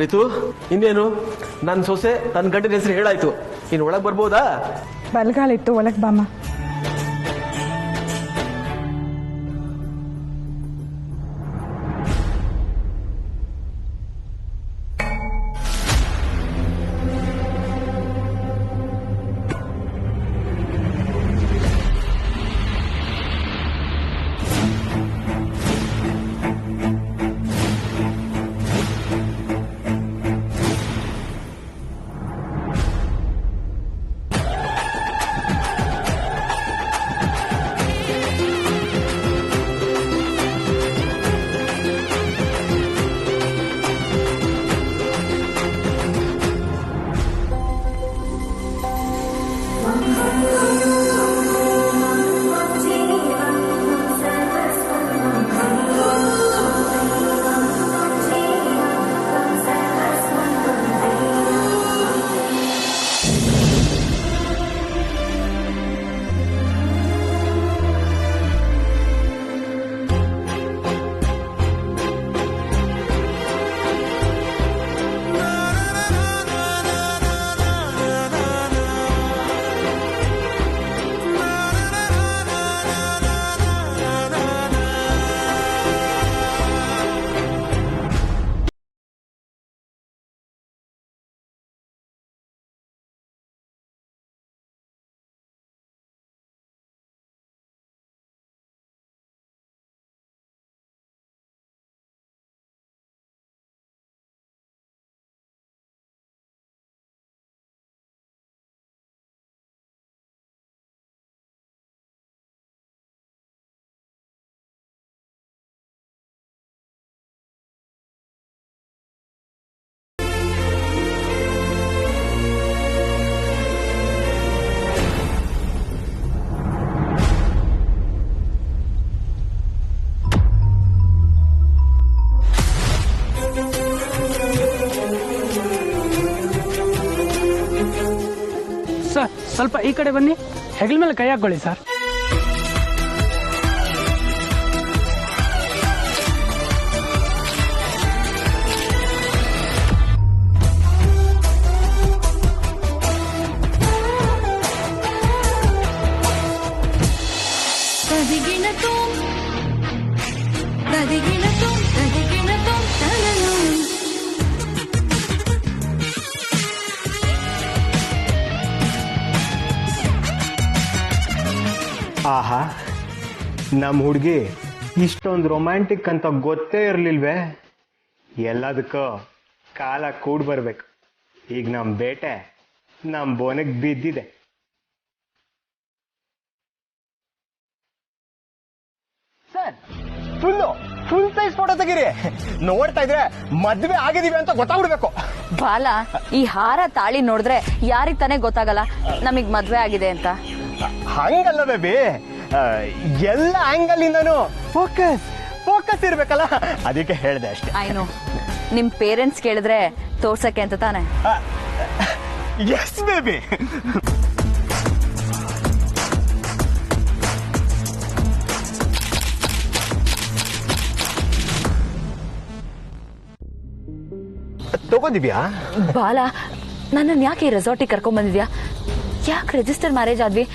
ರಿತು, ಇನ್ನೇನು ನನ್ನ ಸೊಸೆ ನನ್ನ ಗಂಡನ ಹೆಸರು ಹೇಳಾಯ್ತು, ಇನ್ನು ಒಳಗೆ ಬರ್ಬೋದಾ? ಬಲ್ಗಾಲಿಟ್ಟು ಒಳಗೆ ಬಾಮ್ಮ. ಸರ್, ಸ್ವಲ್ಪ ಈ ಕಡೆ ಬನ್ನಿ. ಹೆಗಲ ಮೇಲೆ ಕೈ ಹಾಕೊಳ್ಳಿ ಸರ್. ಆಹಾ, ನಮ್ಮ ಹುಡುಗಿ ಇಷ್ಟೊಂದು ರೊಮ್ಯಾಂಟಿಕ್ ಅಂತ ಗೊತ್ತೇ ಇರಲಿಲ್ವೇ. ಎಲ್ಲದಕ್ಕೂ ಕಾಲ ಕೂಡ್ ಬರ್ಬೇಕು. ಈಗ ನಮ್ಮ ಬೇಟೆ ನಮ್ಮ ಬೋನಿಗೆ ಬಿದ್ದಿದೆ. ಸರ್, ಫುಲ್ ಸೈಜ್ ಫೋಟೋ ತೆಗೀರಿ. ನೋಡ್ತಾ ಇದ್ರೆ ಮದ್ವೆ ಆಗಿದೀವಿ ಅಂತ ಗೊತ್ತಾಗ್ಬಿಡ್ಬೇಕು. ಬಾಲ, ಈ ಹಾರ ತಾಳಿ ನೋಡಿದ್ರೆ ಯಾರಿಗ್ ತಾನೇ ಗೊತ್ತಾಗಲ್ಲ ನಮಗ್ ಮದ್ವೆ ಆಗಿದೆ ಅಂತ. ಹಂಗಲ್ಲ ಬೇಬಿ, ಎಲ್ಲ ಆಂಗಲ್ ಇಂದನು ಫೋಕಸ್ ಇರ್ಬೇಕಲ್ಲ, ಅದಕ್ಕೆ ಹೇಳ್ದೆ ಅಷ್ಟೇ. ಆಯ್ನು, ನಿಮ್ ಪೇರೆಂಟ್ಸ್ ಕೇಳಿದ್ರೆ ತೋರ್ಸಕ್ಕೆ ಅಂತ ತಾನೆ? Yes baby. ತಗೋದಿವ್ಯಾ? ಬಾಲ, ನನ್ನನ್ನು ಯಾಕೆ ಈ ರೆಸಾರ್ಟಿಗೆ ಕರ್ಕೊಂಡ್ ಬಂದಿದ್ಯಾ? ಯಾಕೆ ರಿಜಿಸ್ಟರ್ ಮ್ಯಾರೇಜ್ ಆದ್ವಿ?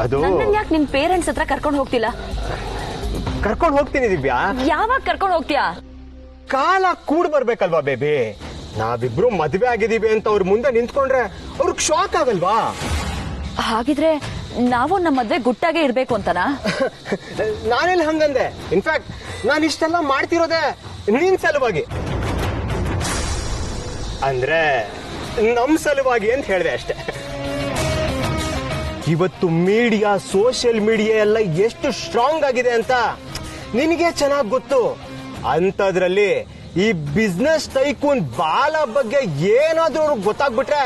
ಅದು ಯಾಕೆ ನಿಮ್ ಪೇರೆಂಟ್ಸ್ ಹತ್ರ ಕರ್ಕೊಂಡು ಹೋಗ್ತಿಲ್ಲ? ಕರ್ಕೊಂಡು ಹೋಗ್ತೀನಿ ದಿವ್ಯಾ. ಯಾವಾಗ ಕರ್ಕೊಂಡು ಹೋಗ್ತೀಯಾ? ಕಾಲ ಕೂಡ್ ಬರ್ಬೇಕಲ್ವಾ ಬೇಬಿ. ನಾವಿಬ್ರು ಮದ್ವೆ ಆಗಿದೀವಿ ಅಂತ ಅವ್ರ ಮುಂದೆ ನಿಂತ್ಕೊಂಡ್ರೆ ಅವ್ರಿಗೆ ಶಾಕ್ ಆಗಲ್ವಾ? ಹಾಗಿದ್ರೆ ನಾವು ನಮ್ಮ ಮದ್ವೆ ಗುಟ್ಟಾಗೆ ಇರ್ಬೇಕು ಅಂತನಾ? ನಾನೆಲ್ಲಿ ಹಂಗಂದೆ. ಇನ್ಫ್ಯಾಕ್ಟ್ ನಾನು ಇಷ್ಟೆಲ್ಲ ಮಾಡ್ತಿರೋದೆ ನಿನ್ ಸಲುವಾಗಿ, ಅಂದ್ರೆ ನಮ್ ಸಲುವಾಗಿ ಅಂತ ಹೇಳಿದೆ ಅಷ್ಟೇ. ಇವತ್ತು ಮೀಡಿಯಾ, ಸೋಷಿಯಲ್ ಮೀಡಿಯಾ ಎಲ್ಲ ಎಷ್ಟು ಸ್ಟ್ರಾಂಗ್ ಆಗಿದೆ ಅಂತ ನಿನಗೆ ಚೆನ್ನಾಗಿ ಗೊತ್ತು. ಅಂತದ್ರಲ್ಲಿ ಈ ಬಿಸ್ನೆಸ್ ಟೈಕೂನ್ ಬಾಲ ಬಗ್ಗೆ ಏನಾದ್ರೂ ಅವ್ರಿಗೆ ಗೊತ್ತಾಗ್ಬಿಟ್ರೆ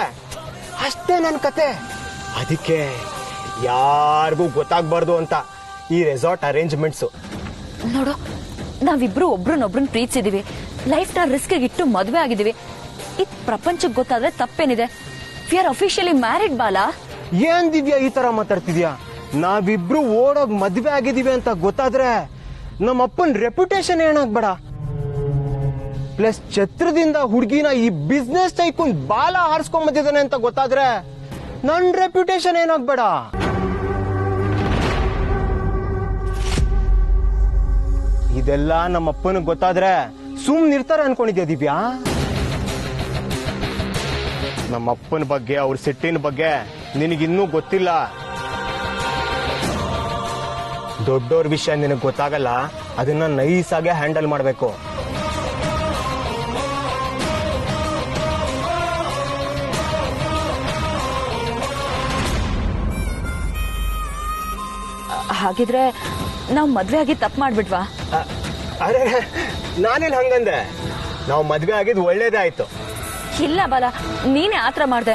ಅಷ್ಟೇ ನನ್ನ ಕತೆ. ಅದಕ್ಕೆ ಯಾರಿಗೂ ಗೊತ್ತಾಗ್ಬಾರ್ದು ಅಂತ ಈ ರೆಸಾರ್ಟ್ ಅರೇಂಜ್ಮೆಂಟ್ಸ್. ನೋಡು, ನಾವಿಬ್ರು ಒಬ್ರನ್ನೊಬ್ರನ್ನ ಪ್ರೀತಿಸಿದೀವಿ, ಲೈಫ್ ನ ರಿಸ್ಕ್ ಇಟ್ಟು ಮದ್ವೆ ಆಗಿದೀವಿ. ಇದು ಪ್ರಪಂಚಕ್ಕೆ ಗೊತ್ತಾದ್ರೆ ತಪ್ಪೇನಿದೆ? ವಿ ಆರ್ ಅಫಿಷಿಯಲಿ ಮ್ಯಾರಿಡ್ ಬಾಲ. ಏನ್ ದಿವ್ಯಾ ಈ ತರ ಮಾತಾಡ್ತಿದ್ಯಾ? ನಾವಿಬ್ರು ಓಡೋಗ್ ಮದ್ವೆ ಆಗಿದೀವಿ ಅಂತ ಗೊತ್ತಾದ್ರೆ ನಮ್ಮ ಅಪ್ಪನ್ ರೆಪ್ಯುಟೇಷನ್ ಏನಾಗ್ಬೇಡ. ಪ್ಲಸ್ ಛತ್ರದಿಂದ ಹುಡುಗಿನ ಈ ಬಿಸ್ನೆಸ್ ಟೈಕೂನ್ ಬಾಲ ಹಾರಿಸ್ಕೊಂಡ್ ಬಂದಿದ್ದಾನೆ ಅಂತ ಗೊತ್ತಾದ್ರೆ ನನ್ ರೆಪ್ಯುಟೇಷನ್ ಏನಾಗ್ಬೇಡ. ಇದೆಲ್ಲ ನಮ್ಮ ಅಪ್ಪನಿಗೆ ಗೊತ್ತಾದ್ರೆ ಸುಮ್ನಿರ್ತಾರೆ ಅನ್ಕೊಂಡಿದ್ಯಾ ದಿವ್ಯಾ? ನಮ್ಮ ಅಪ್ಪನ ಬಗ್ಗೆ ಅವ್ರ ಸಿಟ್ಟಿನ ಬಗ್ಗೆ ನಿನಗಿನ್ನೂ ಗೊತ್ತಿಲ್ಲ. ದೊಡ್ಡೋರ್ ವಿಷಯ ನಿನಗೆ ಗೊತ್ತಾಗಲ್ಲ, ಅದನ್ನ ನೈಸ್ ಆಗಿ ಹ್ಯಾಂಡಲ್ ಮಾಡಬೇಕು. ಹಾಗಿದ್ರೆ ನಾವು ಮದ್ವೆ ಆಗಿ ತಪ್ಪು ಮಾಡ್ಬಿಟ್ವಾ? ಅರೆ ನಾನೇನ್ ಹಂಗಂದೆ, ನಾವು ಮದ್ವೆ ಆಗಿದ್ ಒಳ್ಳೇದೇ ಆಯ್ತು. ಇಲ್ಲ ಬಾಲ, ನೀನೇ ಆತರ ಮಾಡ್ದೆ.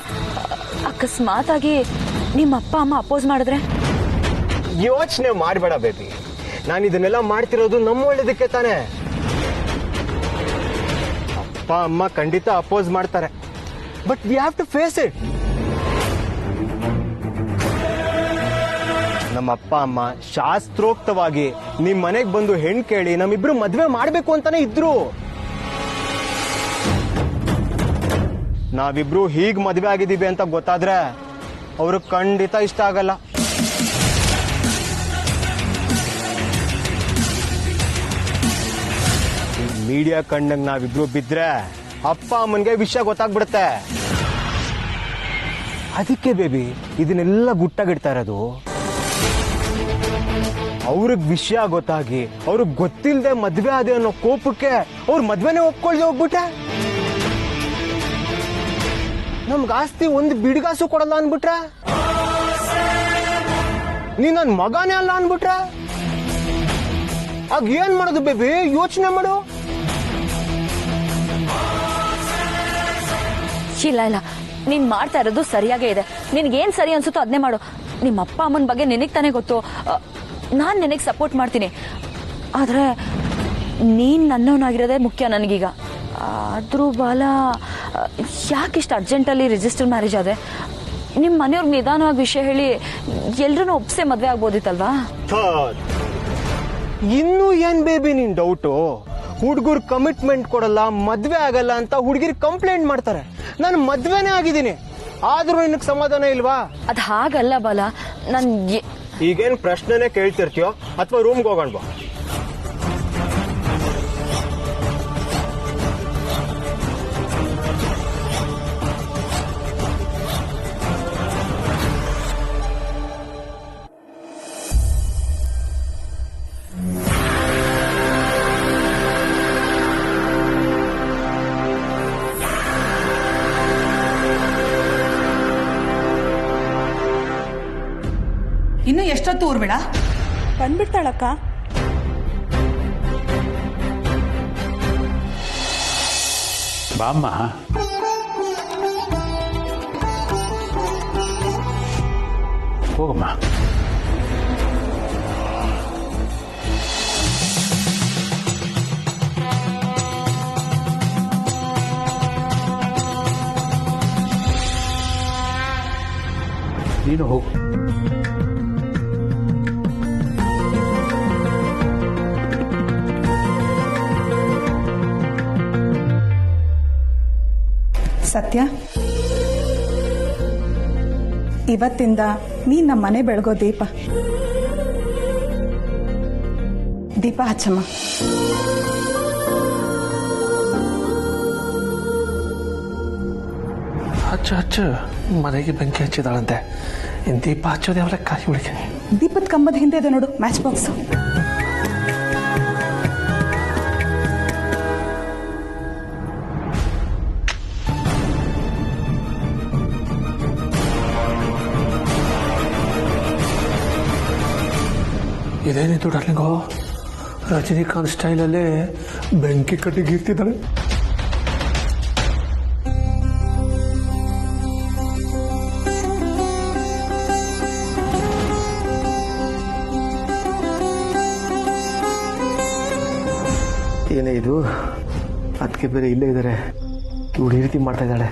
ಅಕಸ್ಮಾತ್ ಆಗಿ ನಿಮ್ಮ ಅಪ್ಪ ಅಮ್ಮ ಅಪೋಸ್ ಮಾಡಿದ್ರೆ? ಯೋಚನೆ ಮಾಡಬೇಡ ಬೇಬಿ, ನಾನು ಇದನ್ನೆಲ್ಲ ಮಾಡ್ತಿರೋದು ನಮ್ಮ ಒಳ್ಳೇದಕ್ಕೆ ತಾನೆ. ಅಪ್ಪ ಅಮ್ಮ ಖಂಡಿತ ಅಪೋಸ್ ಮಾಡ್ತಾರೆ, but we have to face it. ನಮ್ಮ ಅಪ್ಪ ಅಮ್ಮ ಶಾಸ್ತ್ರೋಕ್ತವಾಗಿ ನಿಮ್ ಮನೆಗ್ ಬಂದು ಹೆಣ್ ಕೇಳಿ ನಮ್ಮಿಬ್ರು ಮದ್ವೆ ಮಾಡ್ಬೇಕು ಅಂತಾನೆ ಇದ್ರು. ನಾವಿಬ್ರು ಹೀಗ್ ಮದ್ವೆ ಆಗಿದೀವಿ ಅಂತ ಗೊತ್ತಾದ್ರೆ ಅವ್ರಿಗೆ ಖಂಡಿತ ಇಷ್ಟ ಆಗಲ್ಲ. ಮೀಡಿಯಾ ಕಣ್ಣಂಗ್ ನಾವಿಬ್ರು ಬಿದ್ರೆ ಅಪ್ಪ ಅಮ್ಮನ್ಗೆ ವಿಷಯ ಗೊತ್ತಾಗ್ಬಿಡುತ್ತೆ. ಅದಕ್ಕೆ ಬೇಬಿ ಇದನ್ನೆಲ್ಲ ಗುಟ್ಟಾಗಿಡ್ತಾ ಇರೋದು. ಅವ್ರಿಗೆ ವಿಷಯ ಗೊತ್ತಾಗಿ ಅವ್ರಿಗೆ ಗೊತ್ತಿಲ್ಲದೆ ಮದ್ವೆ ಆದೆ ಅನ್ನೋ ಕೋಪಕ್ಕೆ ಅವ್ರ ಮದ್ವೆನೇ ಒಪ್ಕೊಳ್ದೆ ಹೋಗ್ಬಿಟ್ಟೆ. ನಮ್ಗೆ ಆಸ್ತಿ ಒಂದು ಬಿಡಿಗಾಸು ಕೊಡಲ್ಲ ಅನ್ಬಿಟ್ರೆ, ನೀ ನನ್ ಮಗನೇ ಅಲ್ಲ ಅನ್ಬಿಟ್ರೆ, ಆಗ ಏನ್ ಮಾಡೋದು ಬೇಬಿ? ಯೋಚನೆ ಮಾಡು. ಇಲ್ಲ ಇಲ್ಲ, ನೀನ್ ಮಾಡ್ತಾ ಇರೋದು ಸರಿಯಾಗೇ ಇದೆ. ನಿನ್ಗೇನ್ ಸರಿ ಅನ್ಸುತ್ತೋ ಅದನ್ನೇ ಮಾಡು. ನಿಮ್ಮ ಅಪ್ಪ ಅಮ್ಮನ ಬಗ್ಗೆ ನಿನಗ್ ತಾನೇ ಗೊತ್ತು. ನಾನ್ ನಿನಗ್ ಸಪೋರ್ಟ್ ಮಾಡ್ತೀನಿ, ಆದ್ರೆ ನೀನ್ ನನ್ನವನಾಗಿರೋದೇ ಮುಖ್ಯ ನನಗೀಗ. ಆದ್ರೂ ಬಾಲ, ಯಾಕಿಷ್ಟು ಅರ್ಜೆಂಟಲ್ಲಿ ರಿಜಿಸ್ಟರ್ ಮ್ಯಾರೇಜ್ ಆದೆ? ನಿಮ್ಮ ಮನೆಯವ್ರಿಗೆ ನಿಧಾನವಾಗಿ ವಿಷಯ ಹೇಳಿ ಎಲ್ರೂ ಒಪ್ಸೆ ಮದ್ವೆ ಆಗ್ಬೋದಿತ್ತಲ್ವಾ? ಇನ್ನೂ ಏನ್ ಬೇಬಿ ನಿನ್ ಡೌಟು? ಹುಡುಗರು ಕಮಿಟ್ಮೆಂಟ್ ಕೊಡಲ್ಲ, ಮದ್ವೆ ಆಗಲ್ಲ ಅಂತ ಹುಡುಗಿರ್ ಕಂಪ್ಲೇಂಟ್ ಮಾಡ್ತಾರೆ. ನಾನು ಮದ್ವೆನೇ ಆಗಿದ್ದೀನಿ, ಆದ್ರೂ ನಿನಗ್ ಸಮಾಧಾನ ಇಲ್ವಾ? ಅದ್ ಹಾಗಲ್ಲ ಬಾಲ, ನನ್ ಈಗೇನ್ ಪ್ರಶ್ನೆನೇ ಕೇಳ್ತಿರ್ತೀಯೋ ಅಥವಾ ರೂಮ್ಗೆ ಹೋಗೋಣ ಬಾ. ಇನ್ನು ಎಷ್ಟೊತ್ತು ಊರ್ಬೇಡ? ಬಂದ್ಬಿಡ್ತಾಳಕ್ಕ. ಬಾಮ್ಮ. ಹೋಗಮ್ಮ. ನೀನು ಹೋಗು. ಸತ್ಯ, ಇವತ್ತಿಂದ ನೀನ್ ನಮ್ಮ ಮನೆ ಬೆಳಗೋ ದೀಪ. ದೀಪ ಹಚ್ಚಮ್ಮ. ಹಚ್ಚು ಹಚ್ಚು, ಮನೆಗೆ ಬೆಂಕಿ ಹಚ್ಚಿದಾಳಂತೆ. ಇನ್ ದೀಪ ಹಚ್ಚೋದು ಯಾವಾಗ ಕಾಯಿ ಉಳಿಕೆ? ದೀಪದ ಕಂಬದ ಹಿಂದೆ ಇದೆ ನೋಡು ಮ್ಯಾಚ್ ಬಾಕ್ಸ್. ಇದೇನಿತ್ತು ಡಾರ್ಲಿಂಗೋ? ರಜನಿಕಾಂತ್ ಸ್ಟೈಲಲ್ಲೇ ಬೆಂಕಿ ಕಟ್ಟಿ ಗೀರ್ತಿದ್ದಾಳೆ. ಏನೇ ಇದು? ಅದಕ್ಕೆ ಬೇರೆ ಇಲ್ಲೇ ಇದ್ದಾರೆ, ಇವಳು ಈ ರೀತಿ ಮಾಡ್ತಾ ಇದ್ದಾಳೆ.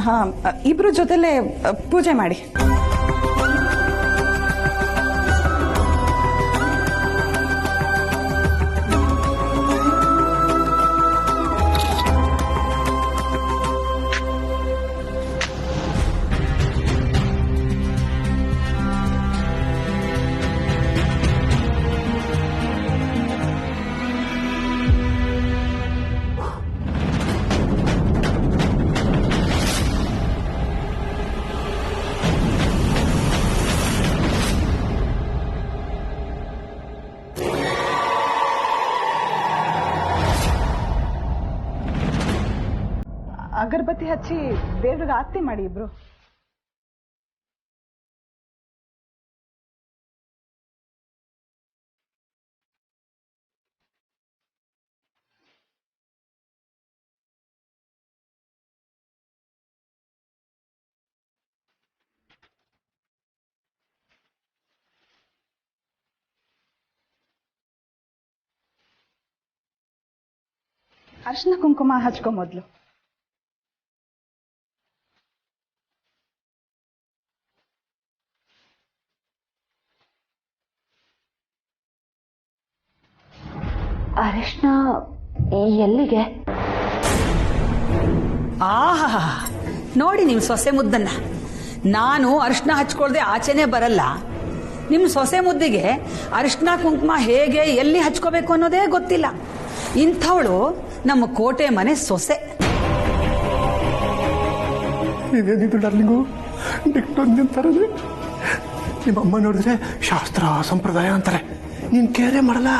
ಹಾ, ಇಬ್ರು ಜೊತೆಲೆ ಪೂಜೆ ಮಾಡಿ. ಅಗರಬತ್ತಿ ಹಚ್ಚಿ ದೇವ್ರಿಗೆ ಆರತಿ ಮಾಡಿ ಇಬ್ರು. ಅರ್ಶಿನ ಕುಂಕುಮ ಹಚ್ಕೊ ಮೊದ್ಲು. ಅರಿಶಿನ ಎಲ್ಲಿಗೆ? ಆಹಾ, ನೋಡಿ ನಿಮ್ ಸೊಸೆ ಮುದ್ದನ್ನ. ನಾನು ಅರಿಶಿನ ಹಚ್ಕೊಳ್ದೆ ಆಚೆನೆ ಬರಲ್ಲ. ನಿಮ್ ಸೊಸೆ ಮುದ್ದಿಗೆ ಅರಿಶಿನ ಕುಂಕುಮ ಹೇಗೆ ಎಲ್ಲಿ ಹಚ್ಕೋಬೇಕು ಅನ್ನೋದೇ ಗೊತ್ತಿಲ್ಲ. ಇಂಥವಳು ನಮ್ಮ ಕೋಟೆ ಮನೆ ಸೊಸೆ. ಇದೇನಿದು ಡಾರ್ಲಿಂಗು, ಡಿಕ್ಟೊಂದು ನಿಂತಾರದೆ. ನಿಮ್ಮಮ್ಮ ನೋಡಿದ್ರೆ ಶಾಸ್ತ್ರ ಸಂಪ್ರದಾಯ ಅಂತಾರೆ, ನೀನು ಕೇರೆ ಮಾಡಲ್ಲ.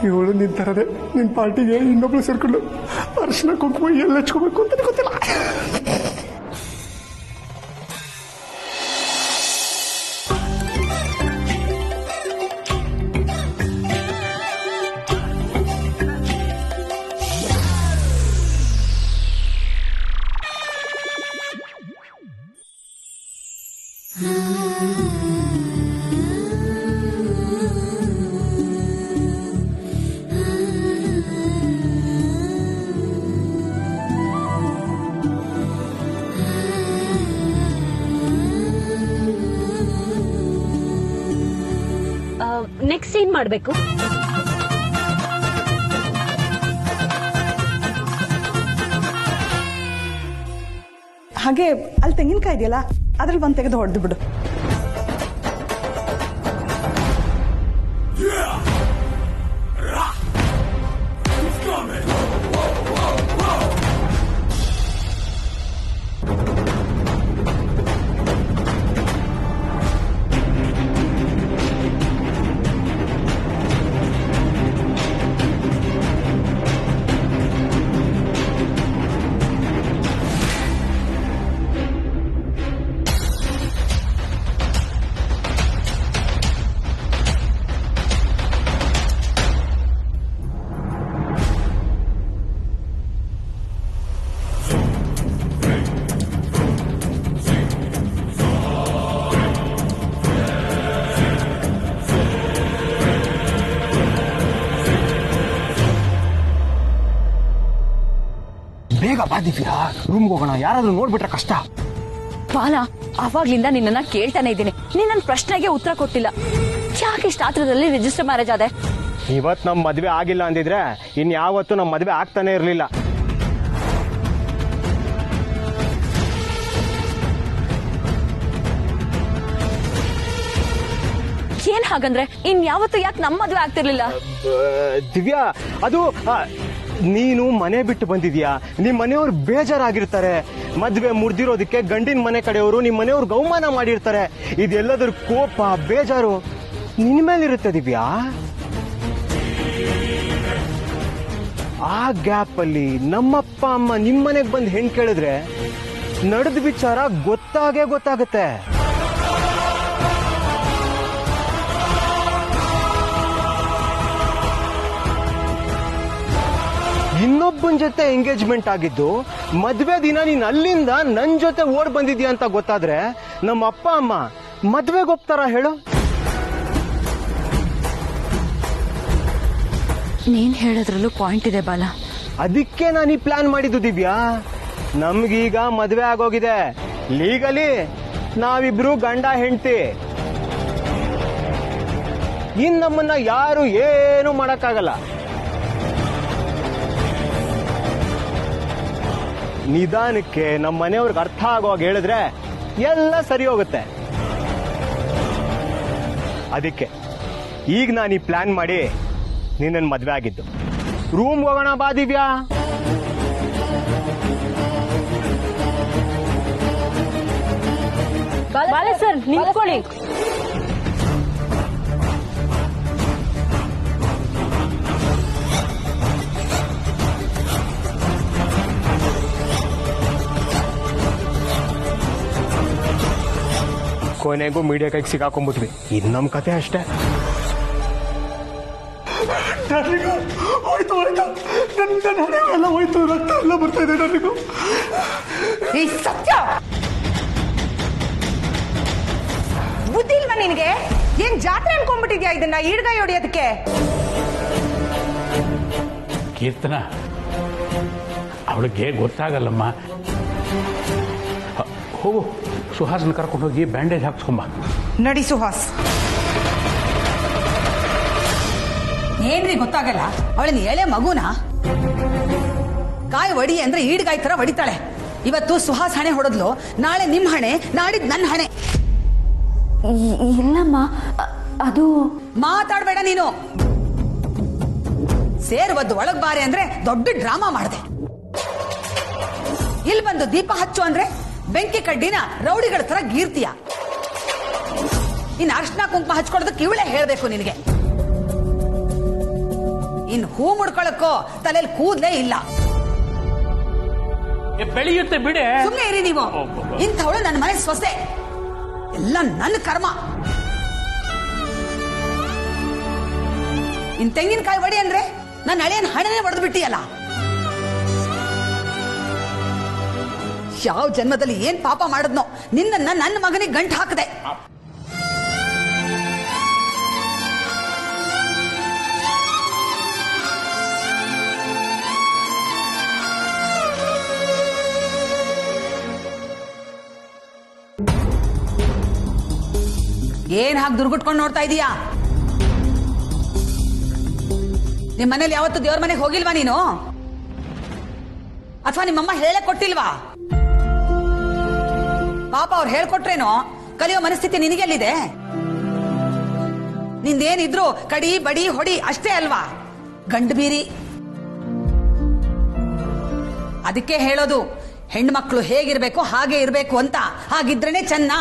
ಇವಳು ನಿಂತಾರದೆ ನಿನ್ನ ಪಾರ್ಟಿಗೆ ಇನ್ನೊಬ್ಳು ಸೇರ್ಕೊಂಡು ಅರ್ಶಿನ ಕುಂಕುಮ ಎಲ್ಲಿ ಹಚ್ಕೋಬೇಕು ಅಂತ ಗೊತ್ತಿಲ್ಲ. ನೆಕ್ಸ್ಟ್ ಏನ್ ಮಾಡ್ಬೇಕು? ಹಾಗೆ ಅಲ್ಲಿ ತೆಂಗಿನಕಾಯಿ ಇದೆಯಲ್ಲ, ಅದ್ರಲ್ಲಿ ಒಂದ್ ತೆಗೆದು ಹೊಡೆದು ಬಿಡು. ಬೇಗ ಬಾ ದಿವ್ಯಾ, ರೂಮ್ಗೆ ಹೋಗೋಣ. ಯಾರಾದ್ರೂ ನೋಡ್ಬಿಟ್ರೆ ಕಷ್ಟ. ಬಾಲ, ಅವಾಗ್ಲಿಂದ ನಿನ್ನನ್ನ ಕೇಳ್ತಾನೆ ಇದ್ದೀನಿ. ನೀನ್ ನನ್ನ ಪ್ರಶ್ನೆಗೆ ಉತ್ತರ ಕೊಟ್ಟಿಲ್ಲ. ಯಾಕೆ ಇಷ್ಟ ಆತ್ರದಲ್ಲಿ ರಿಜಿಸ್ಟರ್ ಮ್ಯಾರೇಜ್ ಆದೆ? ಇವತ್ ನಮ್ ಮದ್ವೆ ಆಗಿಲ್ಲ ಅಂದಿದ್ರೆ ಇನ್ಯಾವತ್ತೂ ನಮ್ ಮದ್ವೆ ಆಗ್ತಾನೆ ಇರ್ಲಿಲ್ಲ. ಏನ್ ಹಾಗಂದ್ರೆ ಇನ್ಯಾವತ್ತೂ ಯಾಕೆ ನಮ್ಮ ಮದ್ವೆ ಆಗ್ತಿರ್ಲಿಲ್ಲ? ದಿವ್ಯಾ, ಅದು ನೀನು ಮನೆ ಬಿಟ್ಟು ಬಂದಿದ್ಯಾ, ನಿಮ್ ಮನೆಯವ್ರು ಬೇಜಾರಾಗಿರ್ತಾರೆ. ಮದ್ವೆ ಮುರ್ದಿರೋದಕ್ಕೆ ಗಂಡಿನ ಮನೆ ಕಡೆಯವರು ನಿಮ್ ಮನೆಯವ್ರಿಗೆ ಅವಮಾನ ಮಾಡಿರ್ತಾರೆ. ಇದೆಲ್ಲದ್ರ ಕೋಪ ಬೇಜಾರು ನಿನ್ ಮೇಲಿರುತ್ತೆ ದಿವ್ಯಾ. ಆ ಗ್ಯಾಪ್ ಅಲ್ಲಿ ನಮ್ಮಪ್ಪ ಅಮ್ಮ ನಿಮ್ ಮನೆಗ್ ಬಂದು ಹೆಣ್ ಕೇಳಿದ್ರೆ ನಡೆದ ವಿಚಾರ ಗೊತ್ತಾಗತ್ತೆ. ಇನ್ನೊಬ್ಬನ ಜೊತೆ ಎಂಗೇಜ್ಮೆಂಟ್ ಆಗಿದ್ದು ಮದ್ವೆ ದಿನ ನೀನ್ ಅಲ್ಲಿಂದ ನನ್ ಜೊತೆ ಓಡ್ ಬಂದಿದ್ಯಾ ಅಂತ ಗೊತ್ತಾದ್ರೆ ನಮ್ಮ ಅಪ್ಪ ಅಮ್ಮ ಮದ್ವೆಗೆ ಒಪ್ತಾರ ಹೇಳು? ನೀನ್ ಹೇಳೋದ್ರಲ್ಲೂ ಪಾಯಿಂಟ್ ಇದೆ ಬಾಲ. ಅದಕ್ಕೆ ನಾನು ಈ ಪ್ಲಾನ್ ಮಾಡಿದ್ದು ದಿವ್ಯಾ. ನಮ್ಗೀಗ ಮದ್ವೆ ಆಗೋಗಿದೆ, ಲೀಗಲಿ ನಾವಿಬ್ರು ಗಂಡ ಹೆಂಡತಿ. ಇನ್ ನಮ್ಮನ್ನ ಯಾರು ಏನು ಮಾಡಕ್ಕಾಗಲ್ಲ. ನಿಧಾನಕ್ಕೆ ನಮ್ಮ ಮನೆಯವ್ರಿಗೆ ಅರ್ಥ ಆಗುವಾಗ ಹೇಳಿದ್ರೆ ಎಲ್ಲ ಸರಿ ಹೋಗುತ್ತೆ. ಅದಕ್ಕೆ ಈಗ ನಾನು ಈ ಪ್ಲಾನ್ ಮಾಡಿ ನಿನ್ನ ಮದ್ವೆ ಆಗಿದ್ದು. ರೂಮ್ ಹೋಗೋಣ ಬಾ ದಿವ್ಯಾ. ಬಾಲ ಸರ್, ನಿಂತ್ಕೊಳ್ಳಿ. ಕೊನೆಗೂ ಮೀಡಿಯಾ ಕೈಗೆ ಸಿಗಾಕೊಂಡ್ಬಿಟ್ವಿ ಇದು ನಮ್ಮ ಕತೆ ಅಷ್ಟೇ. ಡಾರ್ಲಿಂಗು ಹೋಯ್ತು ನನ್ನ ಹಣೆ ಎಲ್ಲ ಹೋಯ್ತು, ರಕ್ತ ಎಲ್ಲ ಬರ್ತಾ ಇದೆ ಡಾರ್ಲಿಂಗು. ಈ ಸತ್ಯ ಬುದ್ಧಿ ಇಲ್ವಾ ನಿನಗೆ? ಏನ್ ಜಾತ್ರೆ ಅನ್ಕೊಂಡ್ಬಿಟ್ಟಿದ್ಯಾ ಇದನ್ನ ಈಡ್ಗಾಯಿ ಹೊಡಿಯೋದಕ್ಕೆ? ಕೀರ್ತನ ಅವಳಿಗೆ ಗೊತ್ತಾಗಲ್ಲಮ್ಮ. ಹೋಗು ಸುಹಾಸನ ಕರ್ಕೊಂಡು ಹೋಗಿ ಬ್ಯಾಂಡೇಜ್ ಹಾಕ್ಸ್ಕೊಂಬ. ನಡಿ ಸುಹಾಸ್. ಏನ್ರಿ ಗೊತ್ತಾಗಲ್ಲ? ಅವಳನ್ನ ಎಳೆ ಮಗುನ ಕಾಯಿ ಹೊಡಿ ಅಂದ್ರೆ ಈಡ್ಗಾಯಿ ತರ ಹೊಡಿತಾಳೆ. ಇವತ್ತು ಸುಹಾಸ್ ಹಣೆ ಹೊಡೆದ್ಲು, ನಾಳೆ ನಿಮ್ ಹಣೆ, ನಾಡಿದ್ ನನ್ನ ಹಣೆ. ಇಲ್ಲಮ್ಮ, ಅದು ಮಾತಾಡ್ಬೇಡ ನೀನು. ಸೇರುವದ್ದು ಒಳಗ್ ಬಾರೆ ಅಂದ್ರೆ ದೊಡ್ಡ ಡ್ರಾಮಾ ಮಾಡಿದೆ. ಇಲ್ಲಿ ಬಂದು ದೀಪ ಹಚ್ಚು ಅಂದ್ರೆ ಬೆಂಕಿ ಕಡ್ಡಿನ ರೌಡಿಗಳ ತರ ಗೀರ್ತಿಯ. ಇನ್ನು ಅರ್ಶನ ಕುಂಕುಮ ಹಚ್ಕೊಡೋದಕ್ಕೆ ಇವಳೇ ಹೇಳ್ಬೇಕು ನಿನಗೆ. ಇನ್ನು ಹೂ ಮುಡ್ಕೊಳಕ್ಕೋ ತಲೆಯಲ್ಲಿ ಕೂದ್ಲೇ ಇಲ್ಲ. ಬೆಳೆಯುತ್ತೆ ಬಿಡೆ. ಸುಮ್ಮನೆ ಇರಿ ನೀವು. ಇಂಥವಳು ನನ್ನ ಮನೆ ಸೊಸೆ, ಎಲ್ಲ ನನ್ನ ಕರ್ಮ. ಇನ್ ತೆಂಗಿನಕಾಯಿ ಒಡಿ ಅಂದ್ರೆ ನನ್ನ ಹಳೆಯನ್ ಹಣನೆ ಹೊಡೆದು ಬಿಟ್ಟಿಯಲ್ಲ. ಯಾವ ಜನ್ಮದಲ್ಲಿ ಏನ್ ಪಾಪ ಮಾಡಿದ್ನೋ ನಿನ್ನನ್ನ ನನ್ನ ಮಗನಿಗೆ ಗಂಟು ಹಾಕದೆ. ಏನ್ ಹಾಗೆ ದುರ್ಗುಟ್ಕೊಂಡು ನೋಡ್ತಾ ಇದೀಯಾ? ನಿಮ್ ಮನೇಲಿ ಯಾವತ್ತು ದೇವ್ರ ಮನೆಗೆ ಹೋಗಿಲ್ವಾ ನೀನು? ಅಥವಾ ನಿಮ್ಮಮ್ಮ ಹೇಳೇ ಕೊಟ್ಟಿಲ್ವಾ? ಪಾಪ ಅವ್ರು ಹೇಳ್ಕೊಟ್ರೇನೋ ಕಲಿಯೋ ಮನಸ್ಥಿತಿ ನಿನಗೆಲ್ಲಿದೆ? ನಿಂದೇನಿದ್ರು ಕಡಿ ಬಡಿ ಹೊಡಿ ಅಷ್ಟೇ ಅಲ್ವಾ? ಗಂಡು ಬೀರಿ. ಅದಕ್ಕೆ ಹೇಳೋದು ಹೆಣ್ಮಕ್ಳು ಹೇಗಿರ್ಬೇಕು ಹಾಗೆ ಇರ್ಬೇಕು ಅಂತ. ಹಾಗಿದ್ರೇನೆ ಚೆನ್ನ.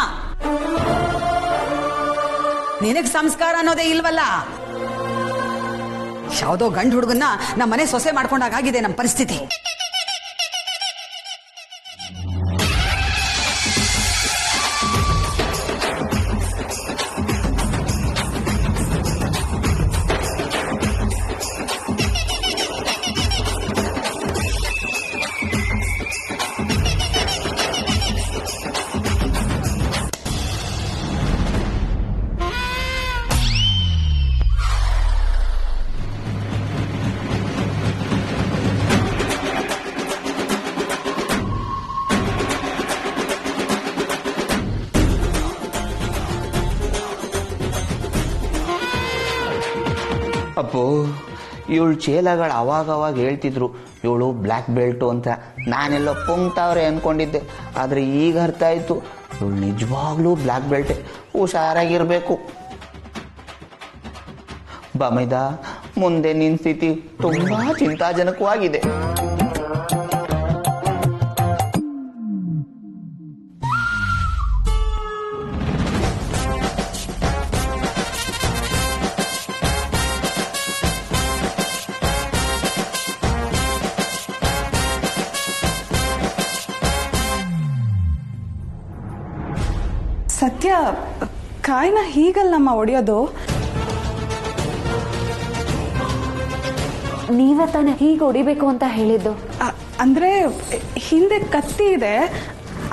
ನಿನಗ್ ಸಂಸ್ಕಾರ ಅನ್ನೋದೇ ಇಲ್ವಲ್ಲ. ಯಾವುದೋ ಗಂಡು ಹುಡುಗನ್ನ ನಮ್ಮ ಮನೆ ಸೊಸೆ ಮಾಡ್ಕೊಂಡಾಗಿದೆ ನಮ್ಮ ಪರಿಸ್ಥಿತಿ. ಅಪ್ಪೋ ಇವಳು ಚೇಲಗಳು ಅವಾಗ ಹೇಳ್ತಿದ್ರು ಇವಳು ಬ್ಲ್ಯಾಕ್ ಬೆಲ್ಟು ಅಂತ. ನಾನೆಲ್ಲ ಪೊಂಗ್ತಾವ್ರೆ ಅನ್ಕೊಂಡಿದ್ದೆ, ಆದರೆ ಈಗ ಅರ್ಥ ಆಯ್ತು ಇವಳು ನಿಜವಾಗ್ಲೂ ಬ್ಲ್ಯಾಕ್ ಬೆಲ್ಟೆ. ಹುಷಾರಾಗಿರ್ಬೇಕು. ಬಮೈದ, ಮುಂದೆ ನಿನ್ನ ಸ್ಥಿತಿ ತುಂಬಾ ಚಿಂತಾಜನಕವಾಗಿದೆ. ಸತ್ಯ, ಕಾಯಿನ ಹೀಗಲ್ಲಮ್ಮ ಒಡೆಯೋದು. ನೀವೇ ತಾನೇ ಹೀಗೆ ಹೊಡಿಬೇಕು ಅಂತ ಹೇಳಿದ್ದು. ಅಂದ್ರೆ ಹಿಂದೆ ಕತ್ತಿ ಇದೆ,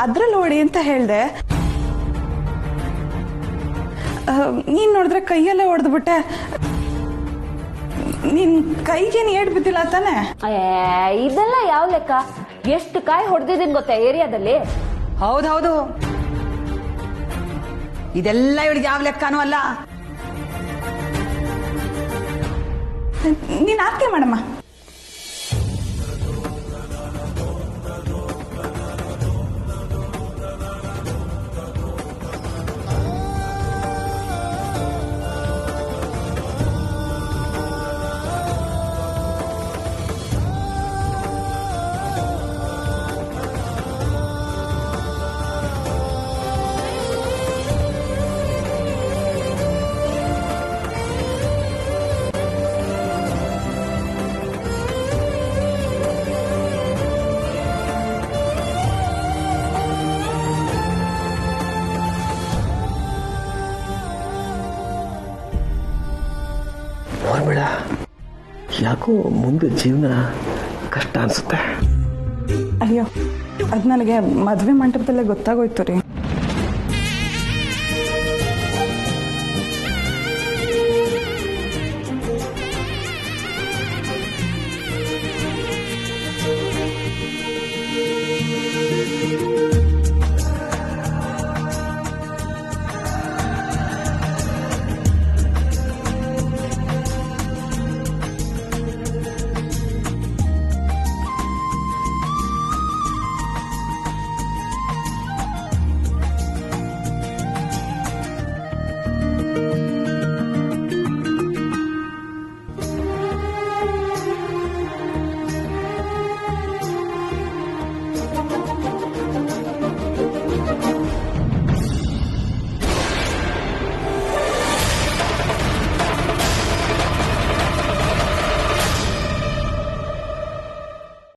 ಅದ್ರಲ್ಲಿ ಹೊಡಿ ಅಂತ ಹೇಳ್ದೆ. ನೀನ್ ನೋಡಿದ್ರೆ ಕೈಯಲ್ಲೇ ಹೊಡೆದ್ಬಿಟ್ಟೆ. ನಿನ್ ಕೈಗೇನು ಏಟ್ ಬಿದ್ದಿಲ್ಲ ತಾನೆ? ಇದೆಲ್ಲ ಯಾವ ಲೆಕ್ಕ? ಎಷ್ಟು ಕಾಯಿ ಹೊಡೆದಿದ್ದೀನಿ ಗೊತ್ತಾ ಏರಿಯಾದಲ್ಲಿ? ಹೌದೌದು, ಇದೆಲ್ಲ ಇವಳಿಗೆ ಯಾವ ಲೆಕ್ಕನೂ ಅಲ್ಲ. ನೀನ್ ಆಕೆ ಮಾಡಮ್ಮ. ಊರ್ಮಿಳ, ಯಾಕೋ ಮುಂದೆ ಜೀವನ ಕಷ್ಟ ಅನ್ಸುತ್ತೆ. ಅಯ್ಯೋ, ಅದು ನನಗೆ ಮದುವೆ ಮಂಟಪದಲ್ಲೇ ಗೊತ್ತಾಗೋಯ್ತು ರೀ.